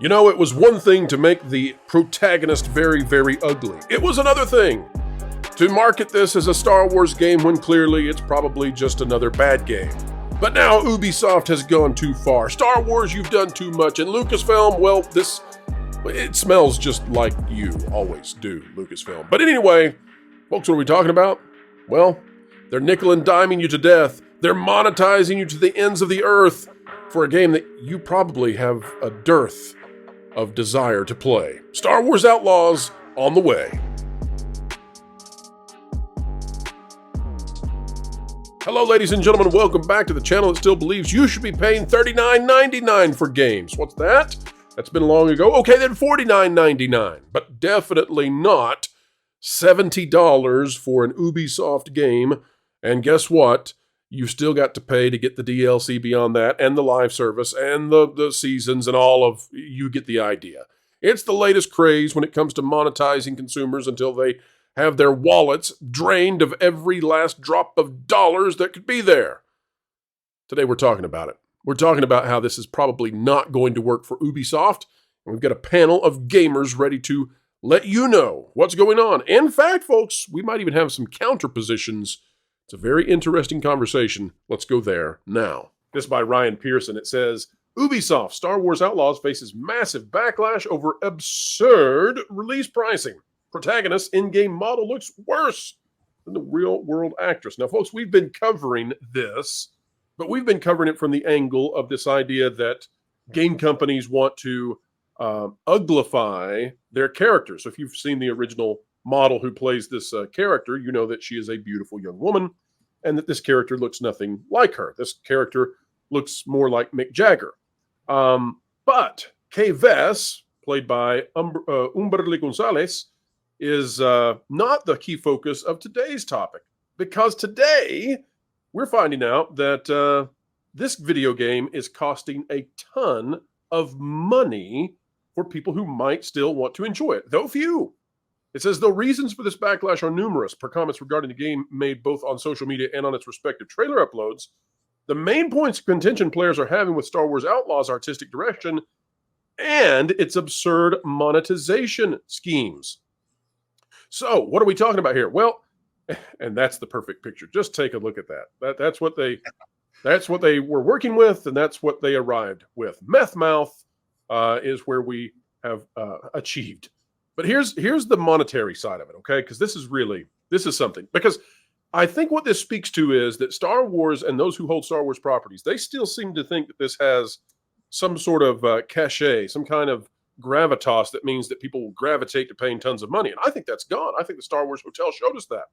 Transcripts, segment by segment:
You know, it was one thing to make the protagonist very, very ugly. It was another thing to market this as a Star Wars game when clearly it's probably just another bad game. But now Ubisoft has gone too far. Star Wars, you've done too much. And Lucasfilm, well, it smells just like you always do, Lucasfilm. But anyway, folks, what are we talking about? Well, they're nickel and diming you to death. They're monetizing you to the ends of the earth for a game that you probably have a dearth of desire to play. Star Wars Outlaws on the way. Hello, ladies and gentlemen. Welcome back to the channel that still believes you should be paying $39.99 for games. What's that? That's been long ago. Okay, then $49.99, but definitely not $70 for an Ubisoft game. And guess what? You still got to pay to get the DLC beyond that, and the live service, and the seasons, and all of, you get the idea. It's the latest craze when it comes to monetizing consumers until they have their wallets drained of every last drop of dollars that could be there. Today we're talking about it. We're talking about how this is probably not going to work for Ubisoft, and we've got a panel of gamers ready to let you know what's going on. In fact, folks, we might even have some counter positions. It's a very interesting conversation. Let's go there now. This is by Ryan Pearson. It says, Ubisoft Star Wars Outlaws faces massive backlash over absurd release pricing. Protagonist's in-game model looks worse than the real-world actress. Now, folks, we've been covering this, but we've been covering it from the angle of this idea that game companies want to uglify their characters. So if you've seen the original model who plays this character, you know that she is a beautiful young woman and that this character looks nothing like her. This character looks more like Mick Jagger. But Kay Vess, played by Umberly Gonzalez, is not the key focus of today's topic, because today we're finding out that this video game is costing a ton of money for people who might still want to enjoy it, though few. It says, though reasons for this backlash are numerous, per comments regarding the game made both on social media and on its respective trailer uploads, the main points of contention players are having with Star Wars Outlaws' artistic direction and its absurd monetization schemes. So, what are we talking about here? Well, and that's the perfect picture. Just take a look at that. That's what they were working with, and that's what they arrived with. Meth mouth is where we have achieved. But here's the monetary side of it, okay? Because this is something. Because I think what this speaks to is that Star Wars and those who hold Star Wars properties, they still seem to think that this has some sort of cachet, some kind of gravitas that means that people will gravitate to paying tons of money. And I think that's gone. I think the Star Wars Hotel showed us that.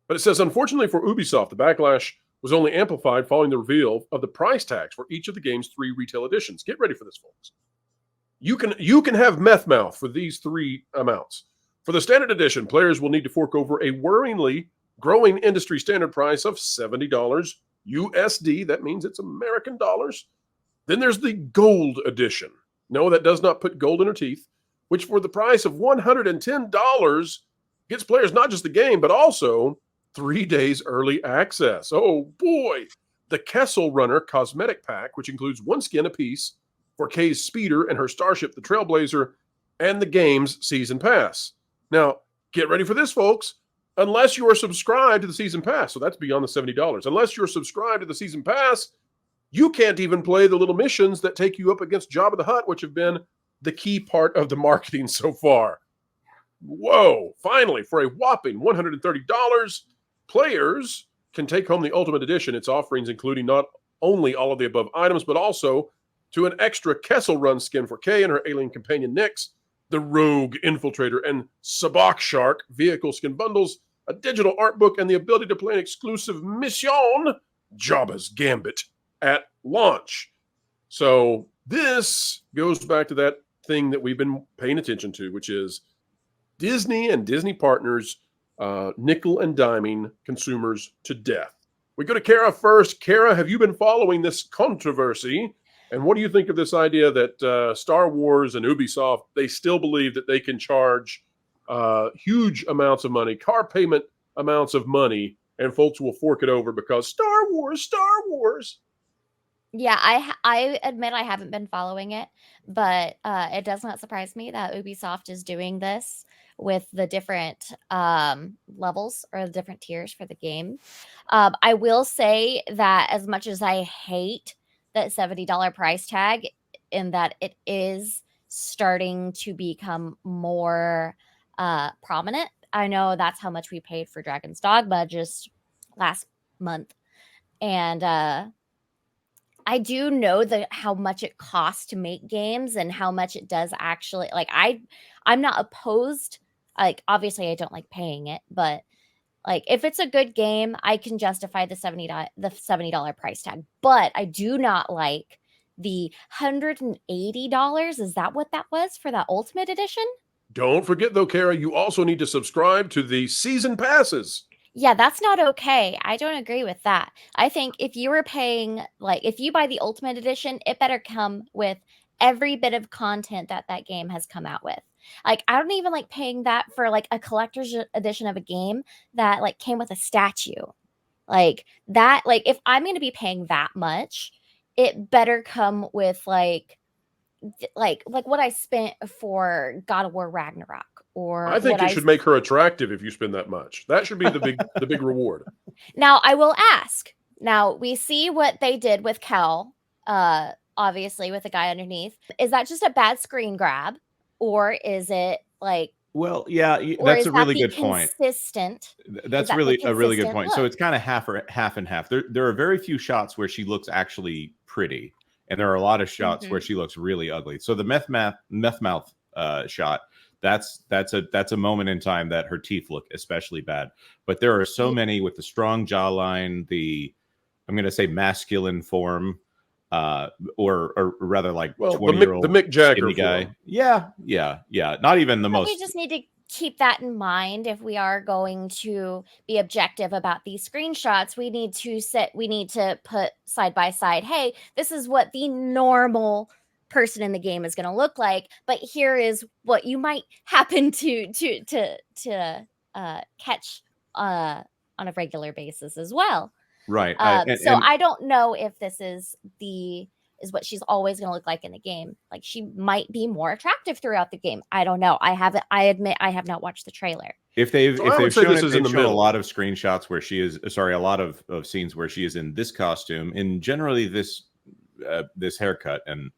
But it says, unfortunately for Ubisoft, the backlash was only amplified following the reveal of the price tags for each of the game's 3 retail editions. Get ready for this, folks. You can have meth mouth for these 3 amounts. For the standard edition, players will need to fork over a worryingly growing industry standard price of $70 USD. That means it's American dollars. Then there's the gold edition. No, that does not put gold in her teeth, which for the price of $110 gets players not just the game, but also 3 days early access. Oh boy. The Kessel Runner cosmetic pack, which includes 1 skin apiece for Kay's speeder and her starship, the Trailblazer, and the game's season pass. Now, get ready for this, folks. Unless you are subscribed to the season pass, so that's beyond the $70. Unless you're subscribed to the season pass, you can't even play the little missions that take you up against Jabba the Hutt, which have been the key part of the marketing so far. Whoa. Finally, for a whopping $130, players can take home the Ultimate Edition, its offerings including not only all of the above items, but also to an extra Kessel Run skin for Kay and her alien companion Nyx, the Rogue Infiltrator and Sabak Shark vehicle skin bundles, a digital art book, and the ability to play an exclusive mission, Jabba's Gambit, at launch. So this goes back to that thing that we've been paying attention to, which is Disney and Disney partners nickel and diming consumers to death. We go to Kara first. Kara, have you been following this controversy? And what do you think of this idea that Star Wars and Ubisoft, they still believe that they can charge huge amounts of money, car payment amounts of money, and folks will fork it over because Star Wars. Yeah, I admit I haven't been following it, but it does not surprise me that Ubisoft is doing this with the different levels or the different tiers for the game. I will say that as much as I hate that $70 price tag, in that it is starting to become more prominent. I know that's how much we paid for Dragon's Dogma just last month, and I do know that how much it costs to make games and how much it does actually, like, I'm not opposed. Like, obviously I don't like paying it, but like if it's a good game, I can justify the $70 price tag. But I do not like the $180. Is that what that was for that Ultimate Edition? Don't forget, though, Kara, you also need to subscribe to the season passes. Yeah, that's not okay. I don't agree with that. I think if you were paying, like, if you buy the Ultimate Edition, it better come with every bit of content that that game has come out with. Like, I don't even like paying that for like a collector's edition of a game that like came with a statue. Like that, like if I'm going to be paying that much, it better come with like what I spent for God of War Ragnarok or I think what it I. should make her attractive if you spend that much. That should be the big reward. Now, I will ask. Now, we see what they did with Kel, obviously, with the guy underneath. Is that just a bad screen grab? Or is it like, Well, yeah, or that's is a that really the good point. consistent? That's That the really a really good consistent point. So look? it's kind of half and half. There are very few shots where she looks actually pretty, and there are a lot of shots where Mhm. she looks really ugly. So the meth mouth shot, that's a moment in time that her teeth look especially bad. But there are so Ye many with the strong jawline, I'm going to say masculine form, or rather like Well, the 20-year-old Mick Jagger skinny guy. form. Yeah. Not even the But we most. just need to keep that in mind if we are going to be objective about these screenshots. We need to put side by side, hey, this is what the normal person in the game is going to look like, but here is what you might happen to catch on a regular basis as well. Right. So I don't know if this is what she's always going to look like in the game. Like, she might be more attractive throughout the game. I don't know. I admit I have not watched the trailer. If they've So I would say shown this it, is in they've the shown a middle. lot of screenshots where she is a lot of scenes where she is in this costume and generally this haircut, and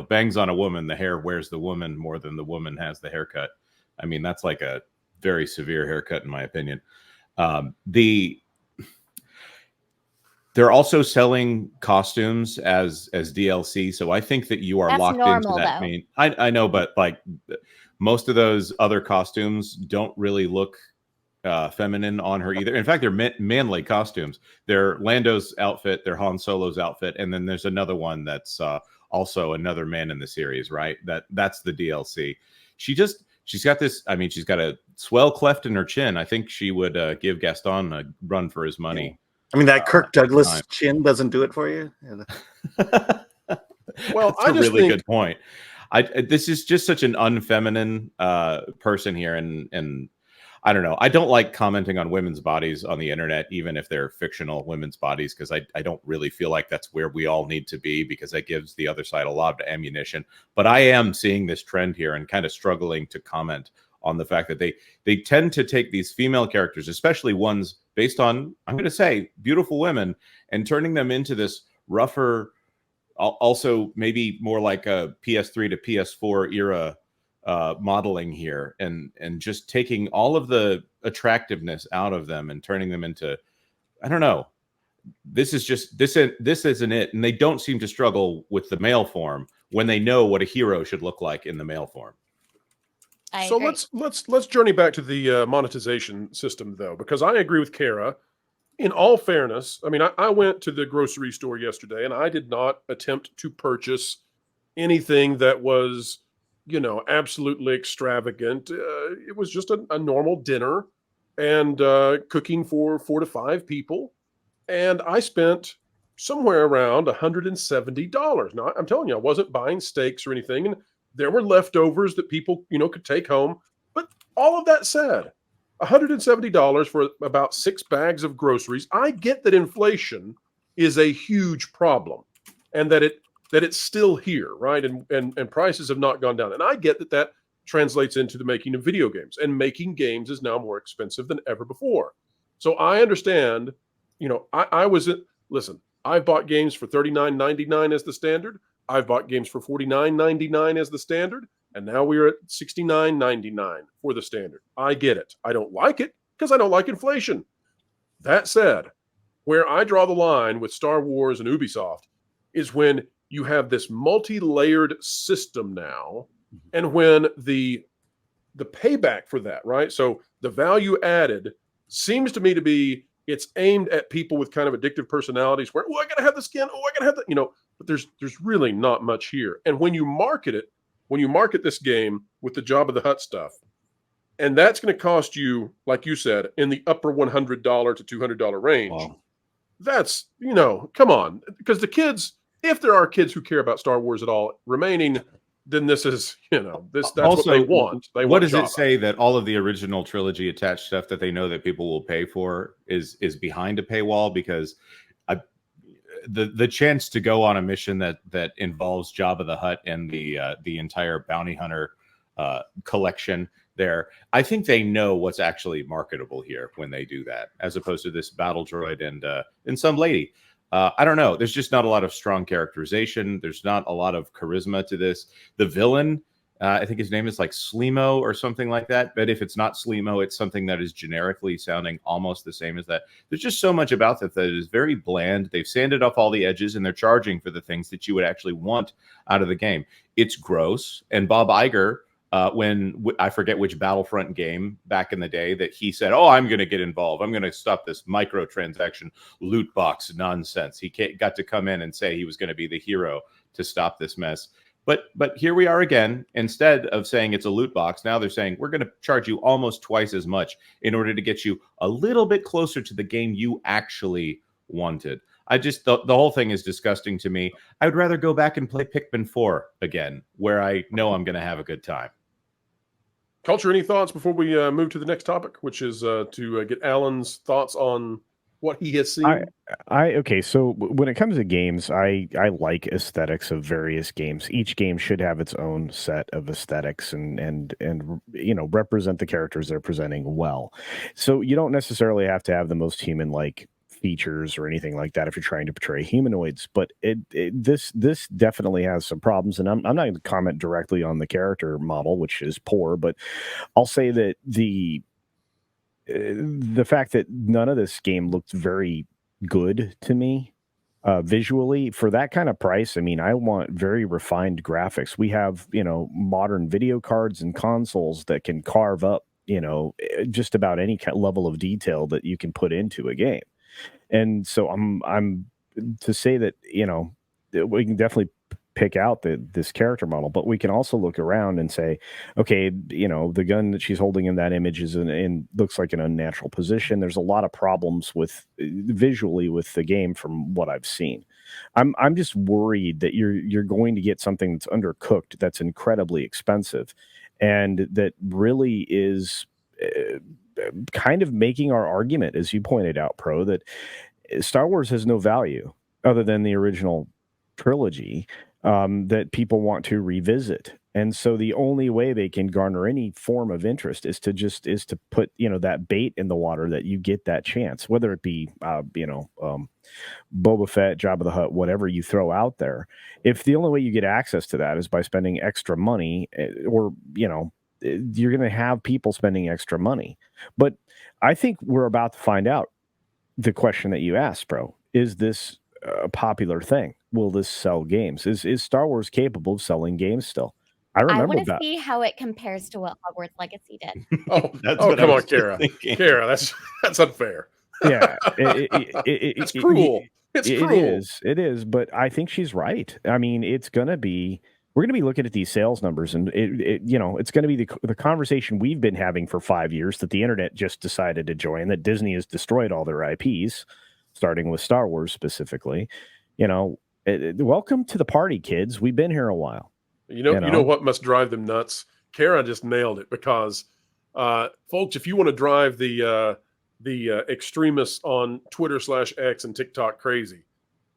bangs on a woman, the hair wears the woman more than the woman has the haircut. I mean, that's like a very severe haircut in my opinion. They're also selling costumes as DLC, so I think that you are That's locked into normal, that though. main. I know, but like most of those other costumes don't really look feminine on her either. In fact, they're manly costumes. They're Lando's outfit, they're Han Solo's outfit, and then there's another one that's also another man in the series, right? That's the DLC. She's got this. I mean, she's got a swell cleft in her chin. I think she would give Gaston a run for his money. I mean, that Kirk Douglas chin doesn't do it for you. Well, that's I a just really think good point. This is just such an unfeminine person here, and I don't know. I don't like commenting on women's bodies on the internet, even if they're fictional women's bodies, because I don't really feel like that's where we all need to be, because that gives the other side a lot of ammunition. But I am seeing this trend here and kind of struggling to comment on the fact that they tend to take these female characters, especially ones based on, I'm going to say, beautiful women, and turning them into this rougher, also maybe more like a PS3 to PS4 era modeling here, and just taking all of the attractiveness out of them and turning them into, I don't know. This isn't it, and they don't seem to struggle with the male form when they know what a hero should look like in the male form. So let's journey back to the monetization system, though, because I agree with Kara. In all fairness, I mean, I went to the grocery store yesterday, and I did not attempt to purchase anything that was, absolutely extravagant. It was just a normal dinner and cooking for 4 to 5 people, and I spent somewhere around $170. Now, I'm telling you, I wasn't buying steaks or anything, and there were leftovers that people, could take home. But all of that said, $170 for about 6 bags of groceries. I get that inflation is a huge problem. and that it's still here, right? And prices have not gone down. And I get that translates into the making of video games, and making games is now more expensive than ever before. So I understand, listen, I've bought games for $39.99 as the standard. I've bought games for $49.99 as the standard. And now we're at $69.99 for the standard. I get it. I don't like it because I don't like inflation. That said, where I draw the line with Star Wars and Ubisoft is when you have this multi-layered system now, and when the payback for that, right? So the value added seems to me to be, it's aimed at people with kind of addictive personalities where, I gotta have the skin, I gotta have the, but there's really not much here. And when you market this game with the Jabba the Hutt stuff, and that's going to cost you, like you said, in the upper $100 to $200 range. Wow. That's, come on. Because the kids, if there are kids who care about Star Wars at all remaining, then this is, that's also what they want. What does it say that all of the original trilogy attached stuff that they know that people will pay for is behind a paywall? Because the chance to go on a mission that involves Jabba the Hutt and the entire bounty hunter collection there, I think they know what's actually marketable here when they do that, as opposed to this battle droid and some lady. I don't know. There's just not a lot of strong characterization. There's not a lot of charisma to this. The villain, I think his name is like Slimo or something like that. But if it's not Slimo, it's something that is generically sounding almost the same as that. There's just so much about that is very bland. They've sanded off all the edges, and they're charging for the things that you would actually want out of the game. It's gross. And Bob Iger, when I forget which Battlefront game back in the day, that he said, I'm going to get involved. I'm going to stop this microtransaction loot box nonsense. He got to come in and say he was going to be the hero to stop this mess. But here we are again. Instead of saying it's a loot box, now they're saying we're going to charge you almost twice as much in order to get you a little bit closer to the game you actually wanted. The whole thing is disgusting to me. I would rather go back and play Pikmin 4 again, where I know I'm going to have a good time. Culture, any thoughts before we move to the next topic, which is to get Alan's thoughts on what he has seen? Okay, so when it comes to games, I like aesthetics of various games. Each game should have its own set of aesthetics and represent the characters they're presenting well. So you don't necessarily have to have the most human-like features or anything like that if you're trying to portray humanoids, but this definitely has some problems, and I'm not going to comment directly on the character model, which is poor, but I'll say that the fact that none of this game looked very good to me visually for that kind of price. I mean, I want very refined graphics. We have modern video cards and consoles that can carve up just about any level of detail that you can put into a game. And so I'm to say that, we can definitely pick out this character model, but we can also look around and say, okay, the gun that she's holding in that image is looks like an unnatural position. There's a lot of problems visually with the game from what I've seen. I'm just worried that you're going to get something that's undercooked, that's incredibly expensive, and that really is kind of making our argument, as you pointed out, Pro, that Star Wars has no value other than the original trilogy that people want to revisit. And so the only way they can garner any form of interest is to put, that bait in the water, that you get that chance, whether it be, Boba Fett, Jabba the Hutt, whatever you throw out there. If the only way you get access to that is by spending extra money, or, you're going to have people spending extra money. But I think we're about to find out the question that you asked, Pro. Is this a popular thing? Will this sell games? Is Star Wars capable of selling games still? I want to see how it compares to what Hogwarts Legacy did. Come on, Kara. Kara, that's unfair. Yeah, it's cruel. It's cruel. It is. But I think she's right. I mean, we're going to be looking at these sales numbers, and it's going to be the conversation we've been having for 5 years that the internet just decided to join, that Disney has destroyed all their IPs, starting with Star Wars specifically. Welcome to the party, kids. We've been here a while. You know what must drive them nuts? Kara just nailed it, because folks, if you want to drive the extremists on Twitter /X and TikTok crazy,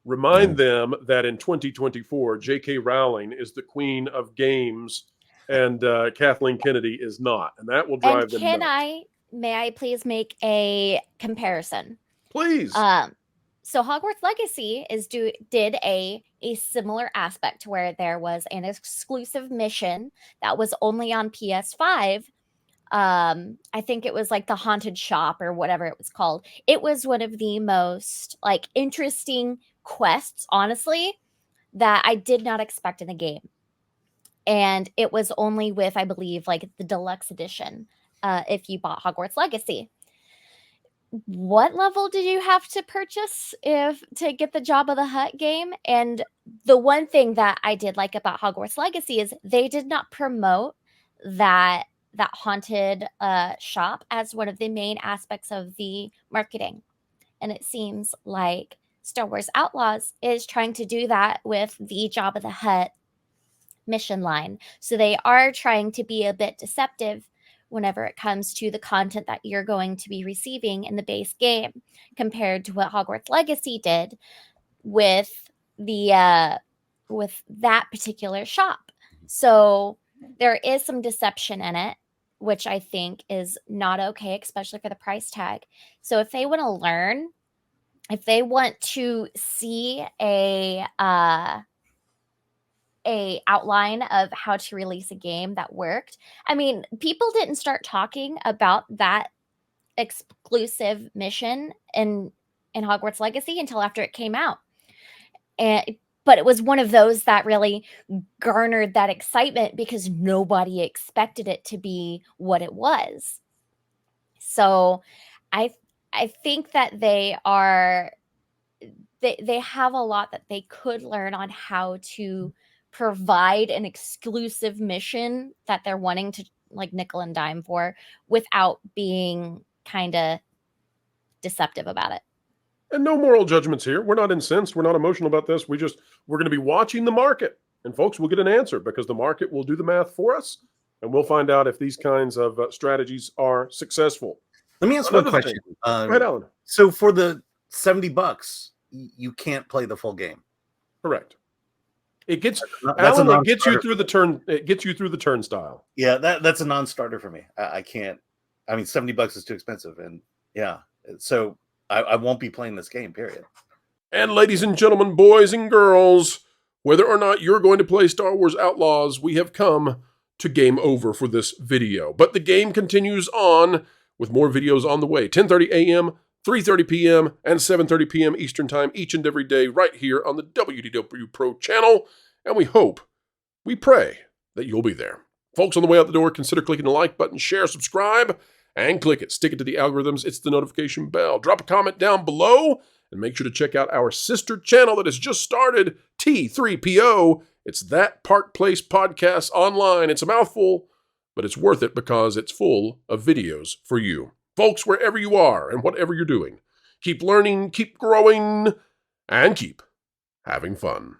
remind them that in 2024, J.K. Rowling is the queen of games and Kathleen Kennedy is not. And that will drive them nuts. May I please make a comparison? Please. So Hogwarts Legacy did a similar aspect to where there was an exclusive mission that was only on PS5. I think it was like the Haunted Shop or whatever it was called. It was one of the most like interesting quests, honestly, that I did not expect in a game. And it was only with, I believe, like the deluxe edition, if you bought Hogwarts Legacy. What level did you have to purchase to get the Jabba the Hutt game? And the one thing that I did like about Hogwarts Legacy is they did not promote that haunted shop as one of the main aspects of the marketing. And it seems like Star Wars Outlaws is trying to do that with the Jabba the Hutt mission line. So they are trying to be a bit deceptive whenever it comes to the content that you're going to be receiving in the base game compared to what Hogwarts Legacy did with the with that particular shop. So there is some deception in it, which I think is not okay, especially for the price tag. So if they want to learn, if they want to see a outline of how to release a game that worked. I mean, people didn't start talking about that exclusive mission in Hogwarts Legacy until after it came out. But it was one of those that really garnered that excitement because nobody expected it to be what it was. So I think that they have a lot that they could learn on how to provide an exclusive mission that they're wanting to like nickel and dime for without being kind of deceptive about it. And no moral judgments here. We're not incensed. We're not emotional about this. We're going to be watching the market. And folks, we'll get an answer because the market will do the math for us. And we'll find out if these kinds of strategies are successful. Let me ask one question. Go ahead, Alan. So for the $70, you can't play the full game. Correct. It gets Alan. It gets you through the turn. It gets you through the turnstile. Yeah, that's a non-starter for me. I can't. I mean, $70 is too expensive, and yeah, so I won't be playing this game. Period. And ladies and gentlemen, boys and girls, whether or not you're going to play Star Wars Outlaws, we have come to game over for this video. But the game continues on with more videos on the way. 10:30 a.m., 3:30 p.m., and 7:30 p.m. Eastern Time each and every day right here on the WDW Pro Channel. And we pray that you'll be there. Folks, on the way out the door, consider clicking the like button, share, subscribe, and click it. Stick it to the algorithms. It's the notification bell. Drop a comment down below, and make sure to check out our sister channel that has just started, T3PO. It's That Park Place Podcast online. It's a mouthful, but it's worth it because it's full of videos for you. Folks, wherever you are and whatever you're doing, keep learning, keep growing, and keep having fun.